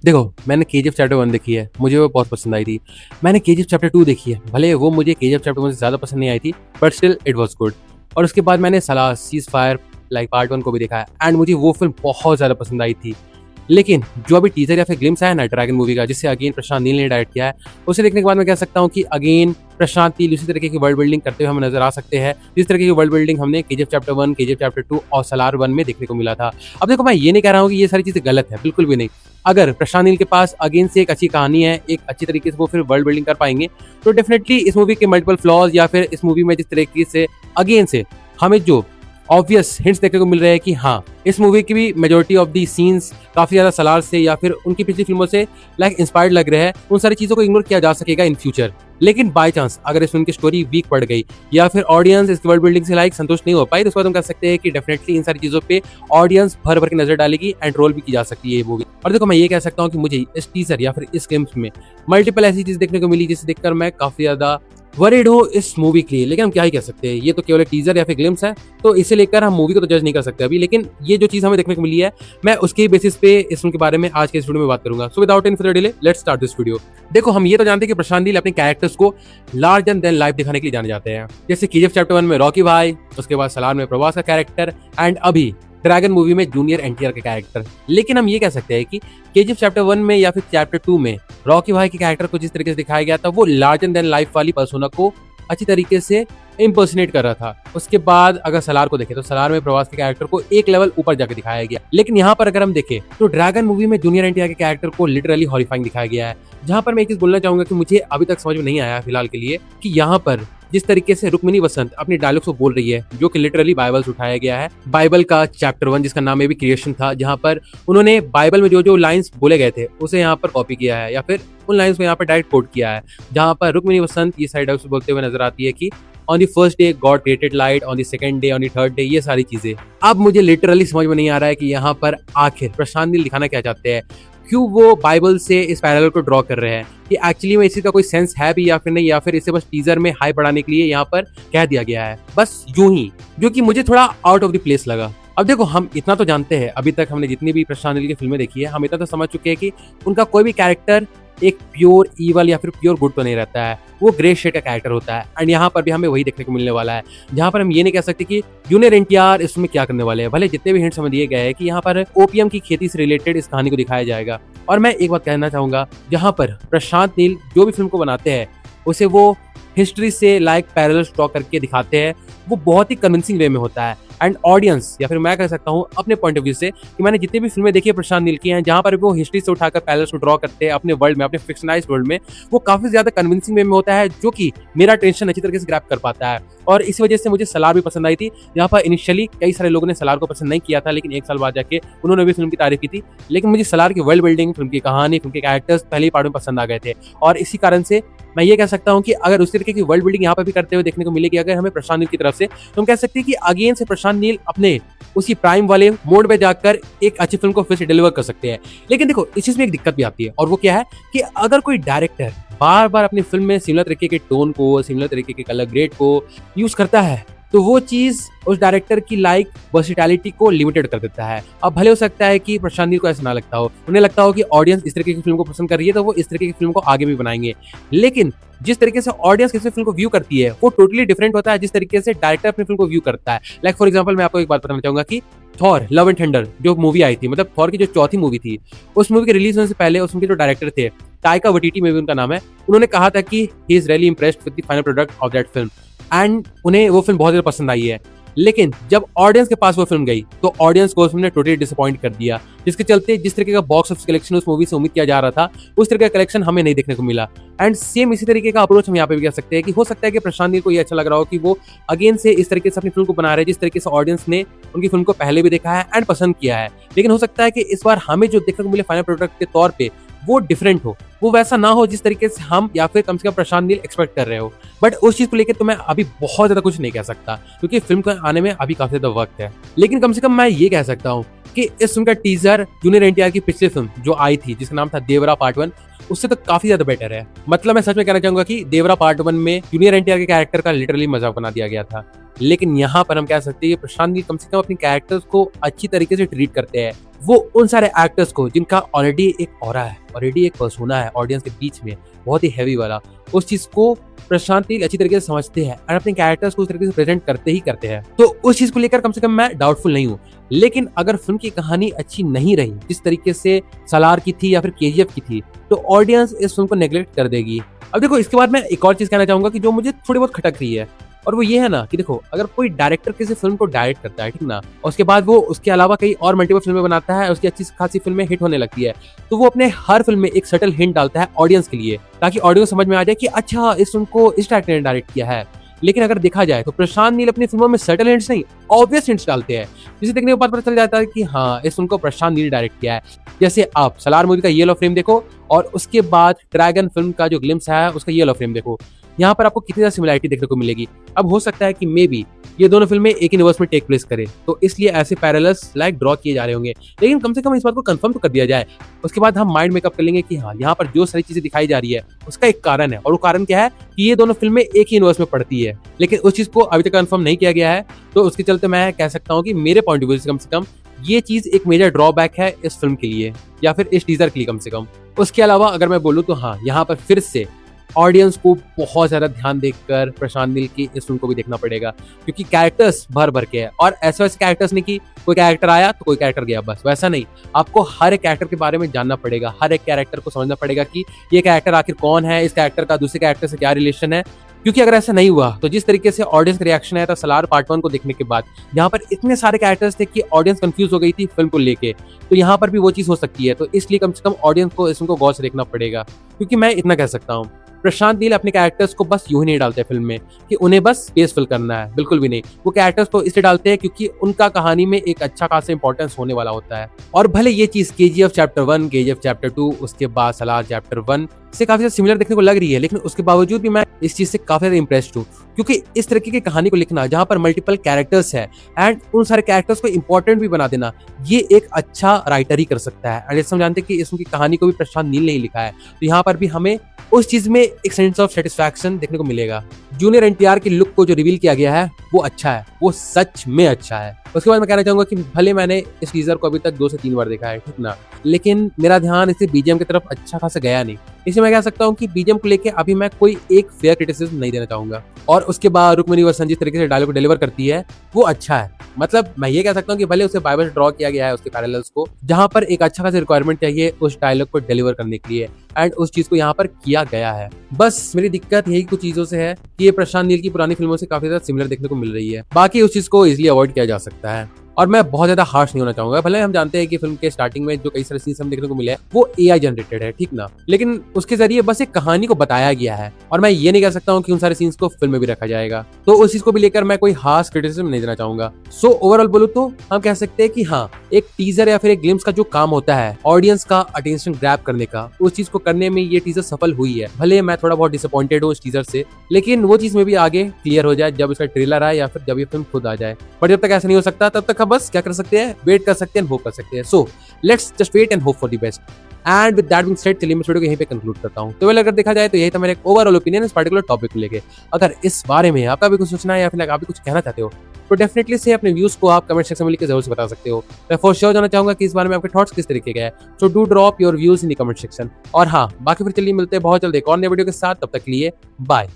देखो, मैंने KGF chapter 1 देखी है, मुझे वो बहुत पसंद आई थी। मैंने केजीएफ चैप्टर 2 देखी है, भले वो मुझे केजीएफ चैप्टर 1 से ज़्यादा पसंद नहीं आई थी, but still it was good. और उसके बाद मैंने Salaar, seize fire like part 1 को भी देखा है एंड मुझे वो फ़िल्म बहुत ज़्यादा पसंद आई थी। लेकिन जो अभी टीज़र या फिर ग्लिम्स आया ना ड्रैगन मूवी का, जिसे अगेन प्रशांत नील ने डायरेक्ट किया है, उसे देखने के बाद मैं कह सकता हूँ कि अगेन प्रशांत नील उसी तरीके की वर्ल्ड बिल्डिंग करते हुए हमें नज़र आ सकते हैं, जिस तरीके की वर्ल्ड बिल्डिंग हमने केजीएफ चैप्टर 1, केजीएफ चैप्टर 2 और सलार 1 में देखने को मिला था। अब देखो, मैं ये नहीं कह रहा हूँ कि ये सारी चीज़ें गलत है, बिल्कुल भी नहीं। अगर प्रशांत नील के पास अगेन से एक अच्छी कहानी है, एक अच्छी तरीके से वो फिर वर्ल्ड बिल्डिंग कर पाएँगे, तो डेफिनिटली इस मूवी के मल्टीपल फ्लॉज़ या फिर इस मूवी में जिस तरीके से अगेन से हमें जो ऑब्वियस हिंट्स देखने को मिल रहे हैं कि हाँ, इस मूवी की भी मेजॉरिटी ऑफ दी सीन्स काफ़ी ज़्यादा सलार से या फिर उनकी पिछली फिल्मों से लाइक इंस्पायर्ड लग रहे हैं, उन सारी चीज़ों को इग्नोर किया जा सकेगा इन फ्यूचर। लेकिन बाय चांस अगर इस फिल्म की स्टोरी वीक पड़ गई या फिर ऑडियंस इसकी वर्ल्ड बिल्डिंग से लाइक संतुष्ट नहीं हो पाई, तो उसके बाद हम कह सकते हैं कि डेफिनेटली इन सारी चीज़ों पे ऑडियंस भर भर के नजर डालेगी एंड रोल भी की जा सकती है ये मूवी। और देखो, मैं ये कह सकता हूँ कि मुझे इस टीजर या फिर इस गेम्स में मल्टीपल ऐसी चीज़ देखने को मिली जिसे देखकर मैं काफ़ी ज़्यादा वरीड हो इस मूवी के लिए। लेकिन हम क्या ही कह सकते हैं, ये तो केवल एक टीजर या फिर ग्लिम्स है, तो इसे लेकर हम मूवी को तो जज नहीं कर सकते अभी। लेकिन ये जो चीज़ हमें देखने को मिली है, मैं उसके बेसिस पे इस फिल्म के बारे में आज के इस वीडियो में बात करूंगा। So without any further delay let's start this video. देखो, हम ये तो जानते हैं कि प्रशांत नील अपने कैरेक्टर्स को लार्जर देन लाइफ दिखाने के लिए जाने जाते हैं, जैसे केजीएफ चैप्टर 1 में रॉकी भाई, उसके बाद सलार में प्रभास का कैरेक्टर एंड अभी ड्रैगन मूवी में जूनियर एनटीआर के कैरेक्टर। लेकिन हम ये कह सकते हैं कि केजीएफ चैप्टर 1 में या फिर चैप्टर 2 में रॉकी भाई के कैरेक्टर को जिस तरीके से दिखाया गया था, वो लार्जर देन लाइफ वाली पर्सोना को अच्छी तरीके से इम्पर्सनेट कर रहा था। उसके बाद अगर सलार को देखें तो सलार में प्रभास के कैरेक्टर को एक लेवल ऊपर जाकर दिखाया गया। लेकिन यहाँ पर अगर हम देखें तो ड्रैगन मूवी में जूनियर एनटीआर के कैरेक्टर को लिटरली हॉरिफाइंग दिखाया गया है। जहाँ पर मैं एक चीज बोलना चाहूंगा कि मुझे अभी तक समझ में नहीं आया फिलहाल के लिए कि यहाँ पर जिस तरीके से रुक्मिणी वसंत अपनी डायलॉग्स को बोल रही है, जो कि लिटरली बाइबल से उठाया गया है, बाइबल का चैप्टर 1 जिसका नाम में भी क्रिएशन था, जहाँ पर उन्होंने बाइबल में जो जो लाइंस बोले गए थे उसे यहाँ पर कॉपी किया है या फिर उन लाइंस को यहाँ पर डायरेक्ट कोट किया है, जहाँ पर रुक्मिणी वसंत ये साइड डायलॉग्स बोलते हुए नजर आती है कि on the first day God created light, on the second day, on the third day, ये सारी चीजें। अब मुझे लिटरली समझ में नहीं आ रहा है कि यहाँ पर आखिर प्रशांत नील दिखाना क्या चाहते हैं, क्यों वो बाइबल से इस पैरेलल को ड्रॉ कर रहे हैं, कि एक्चुअली में इसी का कोई सेंस है भी या फिर नहीं, या फिर इसे बस टीजर में हाई बढ़ाने के लिए यहाँ पर कह दिया गया है, बस यूं ही, जो कि मुझे थोड़ा आउट ऑफ द प्लेस लगा। अब देखो, हम इतना तो जानते हैं, अभी तक हमने जितनी भी प्रशांत नील की फिल्में देखी है, हम इतना तो समझ चुके हैं कि उनका कोई भी कैरेक्टर एक प्योर ईवल या फिर प्योर गुड तो नहीं रहता है, वो ग्रे शेड का कैरेक्टर होता है। एंड यहाँ पर भी हमें वही देखने को मिलने वाला है, जहाँ पर हम ये नहीं कह सकते कि जूनियर एनटीआर इसमें क्या करने वाले हैं। भले जितने भी हिंट्स हमें दिए गए हैं कि यहाँ पर ओपीएम की खेती से रिलेटेड इस कहानी को दिखाया जाएगा। और मैं एक बात कहना चाहूंगा, जहाँ पर प्रशांत नील जो भी फिल्म को बनाते हैं उसे वो हिस्ट्री से लाइक पैरेलल ड्रॉ करके दिखाते हैं, वो बहुत ही कन्विंसिंग वे में होता है। एंड ऑडियंस या फिर मैं कह सकता हूँ अपने पॉइंट ऑफ व्यू से कि मैंने जितनी भी फिल्में देखी है प्रशांत नील की हैं, जहाँ पर वो हिस्ट्री से उठाकर पैरेलल्स को ड्रॉ करते हैं अपने वर्ल्ड में, अपने फिक्शनाइज्ड वर्ल्ड में, वो काफी ज्यादा कन्विंसिंग वे में होता है, जो कि मेरा टेंशन अच्छी तरीके से ग्रैब कर पाता है। और इस वजह से मुझे सलार भी पसंद आई थी, जहाँ पर इनिशियली कई सारे लोगों ने सलार को पसंद नहीं किया था, लेकिन एक साल बाद जाके उन्होंने भी फिल्म की तारीफ की थी। लेकिन मुझे सलार की वर्ल्ड बिल्डिंग, फिल्म की कहानी, फिल्म के कैरेक्टर्स पहले ही पार्ट में पसंद आ गए थे। और इसी कारण से मैं ये कह सकता हूँ कि अगर उस तरीके की वर्ल्ड बिल्डिंग यहाँ पर भी करते हुए देखने को मिलेगी अगर हमें प्रशांत नील की तरफ से, तो हम कह सकते हैं कि अगेन से प्रशांत नील अपने उसी प्राइम वाले मोड में जाकर एक अच्छी फिल्म को फिर से डिलीवर कर सकते हैं। लेकिन देखो, इस चीज में एक दिक्कत भी आती है, और वो क्या है कि अगर कोई डायरेक्टर बार बार अपनी फिल्म में सिमिलर तरीके के टोन को, सिमिलर तरीके के कलर ग्रेड को यूज करता है, तो वो चीज उस डायरेक्टर की लाइक वर्सिटैलिटी को लिमिटेड कर देता है। अब भले हो सकता है कि प्रशांत नील को ऐसा ना लगता हो, उन्हें लगता हो कि ऑडियंस इस तरीके की फिल्म को पसंद कर रही है, तो वो इस तरीके की फिल्म को आगे भी बनाएंगे। लेकिन जिस तरीके से ऑडियंस किसी फिल्म को व्यू करती है, वो टोटली डिफरेंट होता है जिस तरीके से डायरेक्टर अपनी फिल्म को व्यू करता है। लाइक फॉर एग्जाम्पल, मैं आपको एक बात बताना चाहूंगा कि थॉर लव एंड थंडर जो मूवी आई थी, मतलब थॉर की जो चौथी मूवी थी, उस मूवी के रिलीज होने से पहले उस मूवी के जो डायरेक्टर थे, टाइका वाइटिटी में भी उनका नाम है, उन्होंने कहा था कि he is really impressed with the final product of that film, and उन्हें वो फिल्म बहुत ज्यादा पसंद आई है। लेकिन जब ऑडियंस के पास वो फिल्म गई तो ऑडियंस को उसने टोटली डिसअपॉइंट कर दिया, जिसके चलते जिस तरीके का बॉक्स ऑफिस कलेक्शन उस मूवी से उम्मीद किया जा रहा था, उस तरीके का कलेक्शन हमें नहीं देखने को मिला। एंड सेम इसी तरीके का अप्रोच हम यहाँ पे भी कह सकते हैं कि हो सकता है कि प्रशांत नील को ये अच्छा लग रहा हो कि वो अगेन से इस तरीके से अपनी फिल्म को बना रहे हैं जिस तरीके से ऑडियंस ने उनकी फिल्म को पहले भी देखा है एंड पसंद किया है। लेकिन हो सकता है कि इस बार हमें जो देखने को मिले फाइनल प्रोडक्ट के तौर पे वो डिफरेंट हो, वो वैसा ना हो जिस तरीके से हम या फिर कम से कम प्रशांत नील एक्सपेक्ट कर रहे हो। बट उस चीज को लेकर तो मैं अभी बहुत ज्यादा कुछ नहीं कह सकता, क्योंकि फिल्म को आने में अभी काफी ज्यादा वक्त है। लेकिन कम से कम मैं ये कह सकता हूँ कि इस फिल्म का टीजर जूनियर एनटीआर की पिछली फिल्म जो आई थी जिसका नाम था देवरा पार्ट 1, उससे तो काफी ज्यादा बेटर है। मतलब मैं सच में कहना चाहूंगा कि देवरा पार्ट 1 में जूनियर एनटीआर के कैरेक्टर का लिटरली मजाक बना दिया गया था। लेकिन यहाँ पर हम कह सकते हैं कि प्रशांत नील कम से कम अपने कैरेक्टर्स को अच्छी तरीके से ट्रीट करते हैं। वो उन सारे एक्टर्स को जिनका ऑलरेडी एक ऑरा है, ऑलरेडी एक पर्सोना है ऑडियंस के बीच में, बहुत ही हैवी वाला, उस चीज को प्रशांत नील अच्छी तरीके से समझते हैं और अपने कैरेक्टर्स को उस तरीके से प्रेजेंट करते ही करते हैं। तो उस चीज को लेकर कम से कम मैं डाउटफुल नहीं हूँ। लेकिन अगर फिल्म की कहानी अच्छी नहीं रही जिस तरीके से सालार की थी या फिर केजीएफ की थी, तो ऑडियंस इस फिल्म को नेग्लेक्ट कर देगी। अब देखो, इसके बाद मैं एक और चीज कहना चाहूंगा कि जो मुझे थोड़ी बहुत खटक रही है, और वो ये है ना कि देखो, अगर कोई डायरेक्टर किसी फिल्म को डायरेक्ट करता है, ठीक ना, और उसके बाद वो उसके अलावा कई और मल्टीपल फिल्में बनाता है, उसकी अच्छी खासी फिल्में हिट होने लगती है, तो वो अपने हर फिल्म में एक सटल हिंट डालता है ऑडियंस के लिए, ताकि ऑडियंस समझ में आ जाए कि अच्छा, इस फिल्म को इस डायरेक्टर ने डायरेक्ट किया है। लेकिन अगर देखा जाए तो प्रशांत नील अपनी फिल्मों में सटल हिंट्स नहीं, ऑब्वियस हिंट्स डालते हैं, जिसे देखने के बाद पता चल जाता है कि हाँ, इस फिल्म को प्रशांत नील डायरेक्ट किया है। जैसे आप सलार मूवी का येलो फ्रेम देखो और उसके बाद ड्रैगन फिल्म का जो ग्लिम्स है उसका येलो फ्रेम देखो, यहाँ पर आपको कितनी ज्यादा सिमिलरिटी देखने को मिलेगी। अब हो सकता है कि मे बी ये दोनों फिल्में एक यूनिवर्स में टेक प्लेस करे, तो इसलिए ऐसे पैरेलल्स लाइक ड्रॉ किए जा रहे होंगे। लेकिन कम से कम इस बात को कंफर्म तो कर दिया जाए, उसके बाद हम माइंड मेकअप कर लेंगे कि हाँ, यहाँ पर जो सारी चीजें दिखाई जा रही है उसका एक कारण है, और वो कारण क्या है कि ये दोनों फिल्में एक ही यूनिवर्स में पड़ती है। लेकिन उस चीज को अभी तक कंफर्म नहीं किया गया है, तो उसके चलते मैं कह सकता हूँ कि मेरे पॉइंट ऑफ व्यू से कम ये चीज एक मेजर ड्रॉबैक है इस फिल्म के लिए, या फिर इस टीजर के लिए कम से कम। उसके अलावा अगर मैं बोलूँ तो हाँ, यहाँ पर फिर से ऑडियंस को बहुत ज्यादा ध्यान देकर प्रशांत नील की इस फिल्म को भी देखना पड़ेगा, क्योंकि कैरेक्टर्स भर भर के है, और ऐसे वैसे कैरेक्टर्स नहीं कि कोई कैरेक्टर आया तो कोई कैरेक्टर गया, बस वैसा नहीं। आपको हर एक कैरेक्टर के बारे में जानना पड़ेगा, हर एक कैरेक्टर को समझना पड़ेगा कि ये कैरेक्टर आखिर कौन है, इस कैरेक्टर का दूसरे कैरेक्टर से क्या रिलेशन है। क्योंकि अगर ऐसा नहीं हुआ तो जिस तरीके से ऑडियंस का रिएक्शन आया था सलार पार्ट 1 को देखने के बाद, यहाँ पर इतने सारे कैरेक्टर्स थे कि ऑडियंस कंफ्यूज हो गई थी फिल्म को लेके, तो यहाँ पर भी वो चीज हो सकती है। तो इसलिए कम से कम ऑडियंस को इसको गौर से देखना पड़ेगा, क्योंकि मैं इतना कह सकता हूँ, प्रशांत नील अपने कैरेक्टर्स को बस यूं ही नहीं डालते फिल्म में कि उन्हें बस स्पेस फिल करना है, बिल्कुल भी नहीं। वो कैरेक्टर्स को इसलिए डालते हैं क्योंकि उनका कहानी में एक अच्छा खासा इंपॉर्टेंस होने वाला होता है। और भले ये चीज केजीएफ चैप्टर 1, केजीएफ चैप्टर 2, उसके बाद सलार चैप्टर 1 से काफी ज्यादा सिमिलर देखने को लग रही है, लेकिन उसके बावजूद भी मैं इस चीज से काफी ज्यादा इंप्रेस्ड हूँ, क्योंकि इस तरीके की कहानी को लिखना जहां पर मल्टीपल कैरेक्टर्स है एंड उन सारे कैरेक्टर्स को इंपॉर्टेंट भी बना देना, ये एक अच्छा राइटर ही कर सकता है। जैसे हम जानते हैं कि इसकी कहानी को भी प्रशांत नील ने ही लिखा है, तो यहाँ पर भी हमें उस चीज में एक सेंस ऑफ सेटिस्फैक्शन देखने को मिलेगा। जूनियर एनटीआर की लुक को जो रिवील किया गया है वो अच्छा है, वो सच में अच्छा है। उसके बाद मैं कहना चाहूंगा कि भले मैंने इस टीजर को अभी तक 2 से 3 बार देखा है, ठीक ना, लेकिन मेरा ध्यान इसे बीजीएम की तरफ अच्छा खासा गया नहीं। इसलिए मैं कह सकता हूँ कि बीजीएम को लेके अभी मैं कोई एक फेयर क्रिटिसिज्म नहीं देना चाहूंगा। और उसके बाद रुक्मिणी वसंत जिस तरीके से डायलॉग डिलीवर करती है वो अच्छा है। मतलब मैं ये कह सकता हूँ कि भले उसे बाइबल ड्रॉ किया गया है उसके पैरेलल्स को, जहां पर एक अच्छा खासा रिक्वायरमेंट चाहिए उस डायलॉग को डिलीवर करने के लिए, एंड उस चीज को यहाँ पर किया गया है। बस मेरी दिक्कत यही कुछ चीजों से है कि ये प्रशांत नील की पुरानी फिल्मों से काफी ज्यादा सिमिलर देखने को मिल रही है। बाकी उस चीज को इजिली अवॉइड किया जा सकता है। और मैं बहुत ज्यादा हार्श नहीं होना चाहूंगा, भले हम जानते हैं कि फिल्म के स्टार्टिंग में जो कई सारे सीन्स हम देखने को मिले हैं वो एआई जनरेटेड है, ठीक ना, लेकिन उसके जरिए बस एक कहानी को बताया गया है, और मैं ये नहीं कह सकता हूँ कि उन सारे सीन्स को फिल्म में भी रखा जाएगा, तो उस चीज को भी लेकर मैं कोई हार्श क्रिटिसिज्म नहीं देना चाहूंगा। सो ओवरऑल बोलूं तो हम कह सकते हैं कि हाँ, एक टीजर या फिर एक ग्लिम्स का जो काम होता है ऑडियंस का अटेंशन ग्रैब करने का, उस चीज को करने में ये टीजर सफल हुई है। भले मैं थोड़ा बहुत डिसअपॉइंटेड हूँ इस टीजर से, लेकिन वो चीज में भी आगे क्लियर हो जाए जब इसका ट्रेलर आए या फिर जब ये फिल्म खुद आ जाए। पर जब तक ऐसा नहीं हो सकता तब तक हम बस क्या कर सकते हैं, वेट कर सकते हैं, होप कर सकते हैं। So let's just wait and hope for the best. And with that being said, चलिए मैं वीडियो को यहीं पे कंक्लूड करता हूं। तो वेल, अगर देखा जाए तो यही था मेरा एक ओवरऑल ओपिनियन इस पर्टिकुलर टॉपिक को लेके। अगर इस बारे में आपका भी कुछ सोचना है या फिर आप भी कुछ कहना चाहते हो, तो डेफिनेटली से अपने व्यूज को आप कमेंट सेक्शन में लिखकर जरूर से बता सकते हो। मैं फॉर श्योर जानना चाहूंगा कि इस बारे में आपके थॉट्स किस तरीके के हैं। So do drop your views in the comment section. और हाँ, बाकी फिर चलिए मिलते हैं बहुत जल्द एक और नए वीडियो के साथ। तब तक के लिए बाय।